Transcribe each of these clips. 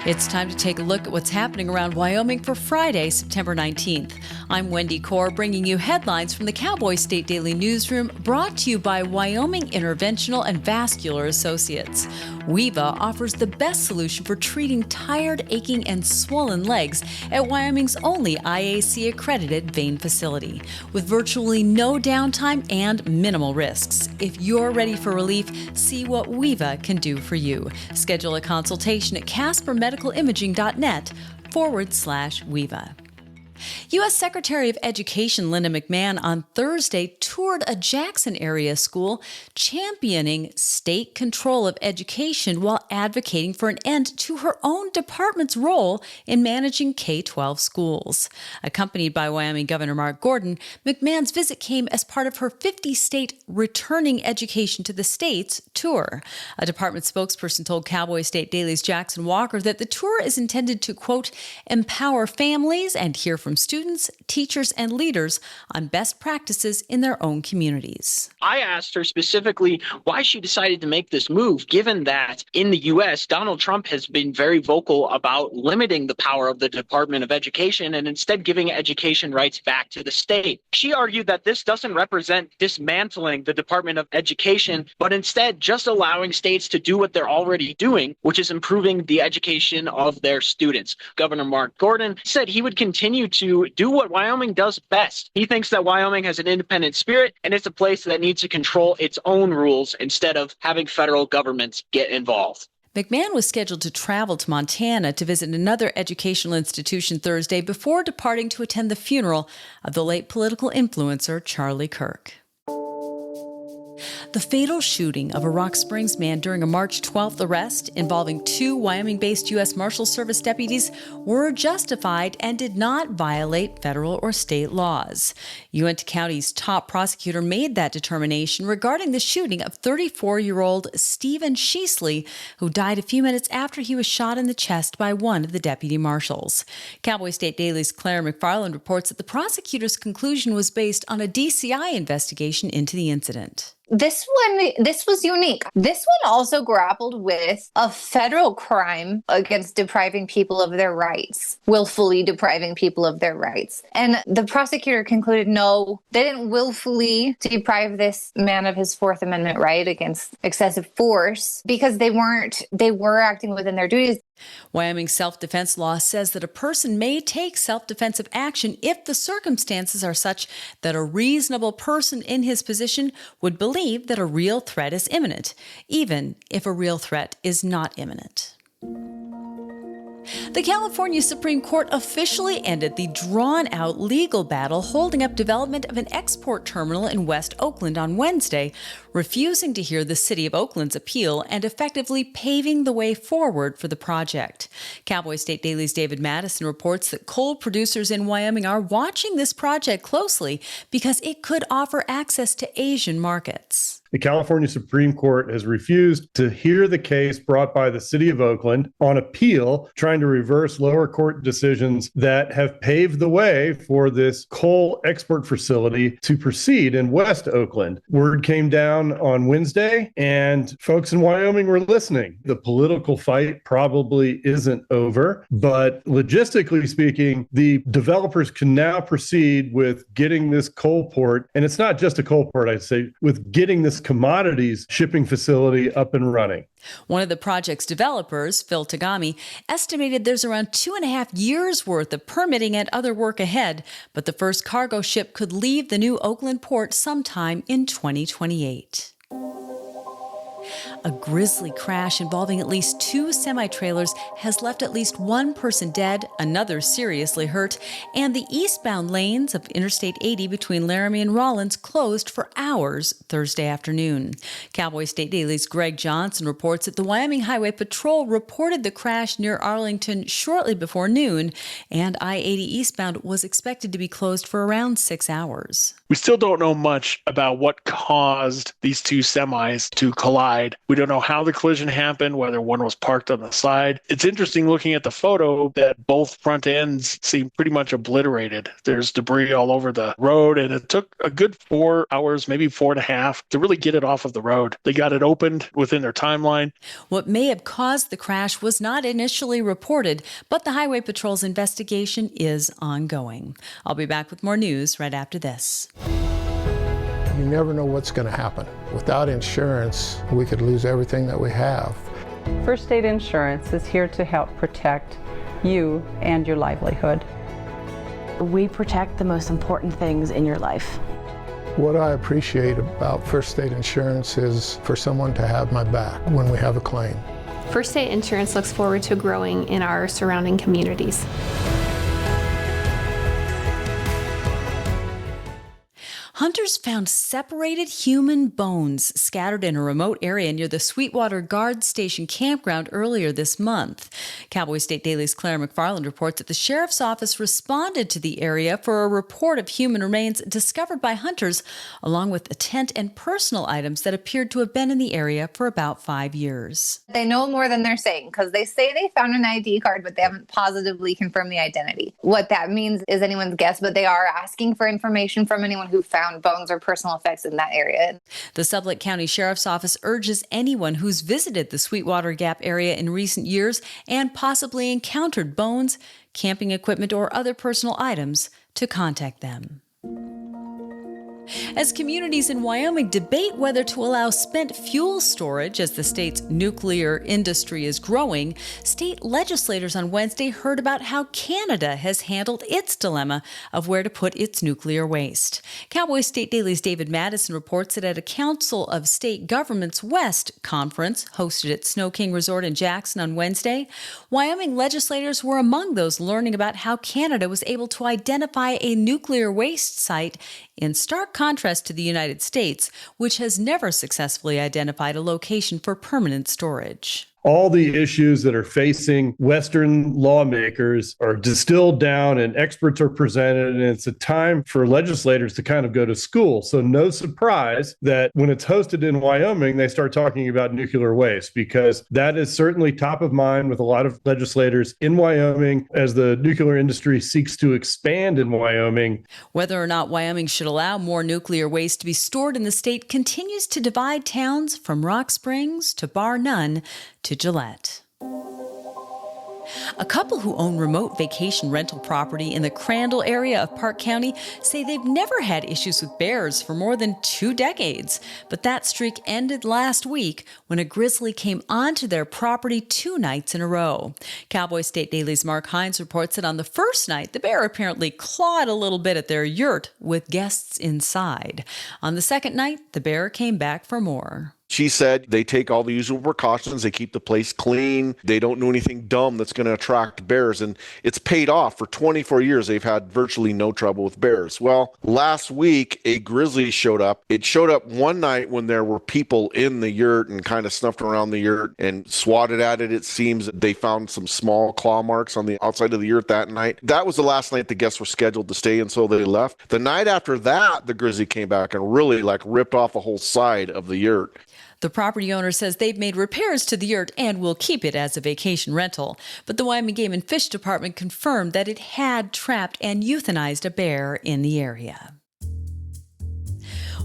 It's time to take a look at what's happening around Wyoming for Friday, September 19th. I'm Wendy Kaur, bringing you headlines from the Cowboy State Daily Newsroom, brought to you by Wyoming Interventional and Vascular Associates. WEVA offers the best solution for treating tired, aching, and swollen legs at Wyoming's only IAC-accredited vein facility, with virtually no downtime and minimal risks. If you're ready for relief, see what WEVA can do for you. Schedule a consultation at caspermedicalimaging.net/WEVA. U.S. Secretary of Education Linda McMahon on Thursday toured a Jackson area school championing state control of education while advocating for an end to her own department's role in managing K-12 schools. Accompanied by Wyoming Governor Mark Gordon, McMahon's visit came as part of her 50-state Returning Education to the States tour. A department spokesperson told Cowboy State Daily's Jackson Walker that the tour is intended to, quote, empower families and hear from students, teachers, and leaders on best practices in their own communities. I asked her specifically why she decided to make this move, given that in the U.S., Donald Trump has been very vocal about limiting the power of the Department of Education and instead giving education rights back to the state. She argued that this doesn't represent dismantling the Department of Education, but instead just allowing states to do what they're already doing, which is improving the education of their students. Governor Mark Gordon said he would continue to do what Wyoming does best. He thinks that Wyoming has an independent spirit, and it's a place that needs to control its own rules instead of having federal governments get involved. McMahon was scheduled to travel to Montana to visit another educational institution Thursday before departing to attend the funeral of the late political influencer Charlie Kirk. The fatal shooting of a Rock Springs man during a March 12th arrest involving two Wyoming-based U.S. Marshal Service deputies were justified and did not violate federal or state laws. Uintah County's top prosecutor made that determination regarding the shooting of 34-year-old Stephen Sheasley, who died a few minutes after he was shot in the chest by one of the deputy marshals. Cowboy State Daily's Claire McFarland reports that the prosecutor's conclusion was based on a DCI investigation into the incident. This was unique. This one also grappled with a federal crime against depriving people of their rights, willfully depriving people of their rights. And the prosecutor concluded, no, they didn't willfully deprive this man of his Fourth Amendment right against excessive force because they were acting within their duties. Wyoming self-defense law says that a person may take self-defensive action if the circumstances are such that a reasonable person in his position would believe that a real threat is imminent, even if a real threat is not imminent. The California Supreme Court officially ended the drawn-out legal battle holding up development of an export terminal in West Oakland on Wednesday, refusing to hear the city of Oakland's appeal and effectively paving the way forward for the project. Cowboy State Daily's David Madison reports that coal producers in Wyoming are watching this project closely because it could offer access to Asian markets. The California Supreme Court has refused to hear the case brought by the city of Oakland on appeal, trying to reverse lower court decisions that have paved the way for this coal export facility to proceed in West Oakland. Word came down on Wednesday, and folks in Wyoming were listening. The political fight probably isn't over, but logistically speaking, the developers can now proceed with getting this coal port, and it's not just a coal port, I'd say, with getting this commodities shipping facility up and running. One of the project's developers, Phil Tagami, estimated there's around 2.5 years' worth of permitting and other work ahead, but the first cargo ship could leave the new Oakland port sometime in 2028. A Grizzly crash involving at least 2 semi-trailers has left at least one person dead, another seriously hurt, and the eastbound lanes of Interstate 80 between Laramie and Rollins closed for hours Thursday afternoon. Cowboy State Daily's Greg Johnson reports that the Wyoming Highway Patrol reported the crash near Arlington shortly before noon, and I-80 eastbound was expected to be closed for around 6 hours. We still don't know much about what caused these two semis to collide side. We don't know how the collision happened, whether one was parked on the side. It's interesting looking at the photo that both front ends seem pretty much obliterated. There's debris all over the road, and it took a good 4 hours, maybe 4.5, to really get it off of the road. They got it opened within their timeline. What may have caused the crash was not initially reported, but the Highway Patrol's investigation is ongoing. I'll be back with more news right after this. You never know what's going to happen. Without insurance, we could lose everything that we have. First State Insurance is here to help protect you and your livelihood. We protect the most important things in your life. What I appreciate about First State Insurance is for someone to have my back when we have a claim. First State Insurance looks forward to growing in our surrounding communities. Hunters found separated human bones scattered in a remote area near the Sweetwater Guard Station campground earlier this month. Cowboy State Daily's Claire McFarland reports that the sheriff's office responded to the area for a report of human remains discovered by hunters, along with a tent and personal items that appeared to have been in the area for about 5 years. They know more than they're saying because they say they found an ID card, but they haven't positively confirmed the identity. What that means is anyone's guess, but they are asking for information from anyone who found bones or personal effects in that area. The Sublette County Sheriff's Office urges anyone who's visited the Sweetwater Gap area in recent years and possibly encountered bones, camping equipment, or other personal items to contact them. As communities in Wyoming debate whether to allow spent fuel storage as the state's nuclear industry is growing, state legislators on Wednesday heard about how Canada has handled its dilemma of where to put its nuclear waste. Cowboy State Daily's David Madison reports that at a Council of State Governments West conference hosted at Snow King Resort in Jackson on Wednesday, Wyoming legislators were among those learning about how Canada was able to identify a nuclear waste site in stark contrast to the United States, which has never successfully identified a location for permanent storage. All the issues that are facing Western lawmakers are distilled down and experts are presented, and it's a time for legislators to kind of go to school. So no surprise that when it's hosted in Wyoming, they start talking about nuclear waste, because that is certainly top of mind with a lot of legislators in Wyoming as the nuclear industry seeks to expand in Wyoming. Whether or not Wyoming should allow more nuclear waste to be stored in the state continues to divide towns from Rock Springs to Bar None to Gillette. A couple who own remote vacation rental property in the Crandall area of Park County say they've never had issues with bears for more than 2 decades. But that streak ended last week when a grizzly came onto their property 2 nights in a row. Cowboy State Daily's Mark Hines reports that on the first night, the bear apparently clawed a little bit at their yurt with guests inside. On the second night, the bear came back for more. She said they take all the usual precautions. They keep the place clean. They don't do anything dumb that's going to attract bears. And it's paid off. For 24 years, they've had virtually no trouble with bears. Well, last week, a grizzly showed up. It showed up one night when there were people in the yurt and kind of snuffed around the yurt and swatted at it. It seems that they found some small claw marks on the outside of the yurt that night. That was the last night the guests were scheduled to stay, and so they left. The night after that, the grizzly came back and really ripped off a whole side of the yurt. The property owner says they've made repairs to the yurt and will keep it as a vacation rental. But the Wyoming Game and Fish Department confirmed that it had trapped and euthanized a bear in the area.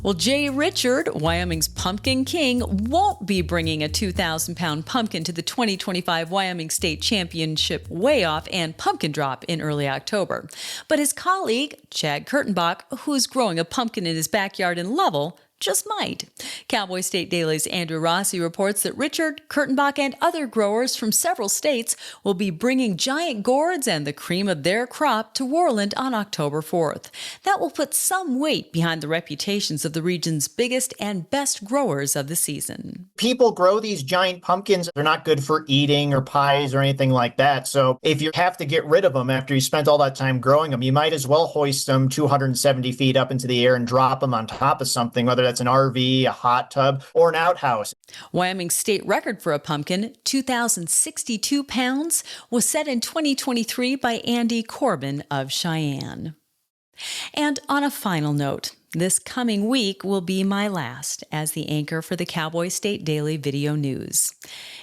Well, Jay Richard, Wyoming's Pumpkin King, won't be bringing a 2,000-pound pumpkin to the 2025 Wyoming State Championship Weigh-Off and Pumpkin Drop in early October. But his colleague, Chad Kurtenbach, who's growing a pumpkin in his backyard in Lovell, just might. Cowboy State Daily's Andrew Rossi reports that Richard, Kurtenbach, and other growers from several states will be bringing giant gourds and the cream of their crop to Worland on October 4th. That will put some weight behind the reputations of the region's biggest and best growers of the season. People grow these giant pumpkins. They're not good for eating or pies or anything like that. So if you have to get rid of them after you spent all that time growing them, you might as well hoist them 270 feet up into the air and drop them on top of something, whether that's an RV, a hot tub, or an outhouse. Wyoming's state record for a pumpkin, 2,062 pounds, was set in 2023 by Andy Corbin of Cheyenne. And on a final note, This coming week will be my last as the anchor for the Cowboy State Daily Video News.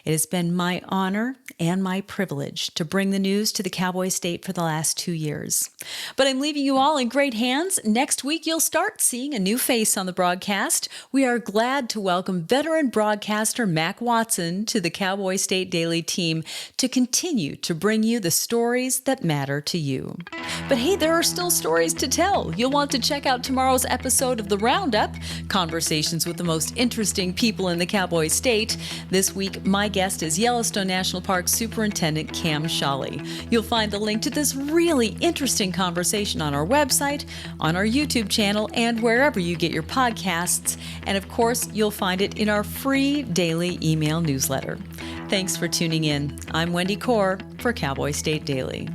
It has been my honor and my privilege to bring the news to the Cowboy State for the last 2 years. But I'm leaving you all in great hands. Next week, you'll start seeing a new face on the broadcast. We are glad to welcome veteran broadcaster Mac Watson to the Cowboy State Daily team to continue to bring you the stories that matter to you. But hey, there are still stories to tell. You'll want to check out tomorrow's episode of The Roundup, conversations with the most interesting people in the Cowboy State. This week, my guest is Yellowstone National Park Superintendent Cam Shawley. You'll find the link to this really interesting conversation on our website, on our YouTube channel, and wherever you get your podcasts. And of course, you'll find it in our free daily email newsletter. Thanks for tuning in. I'm Wendy Corr for Cowboy State Daily.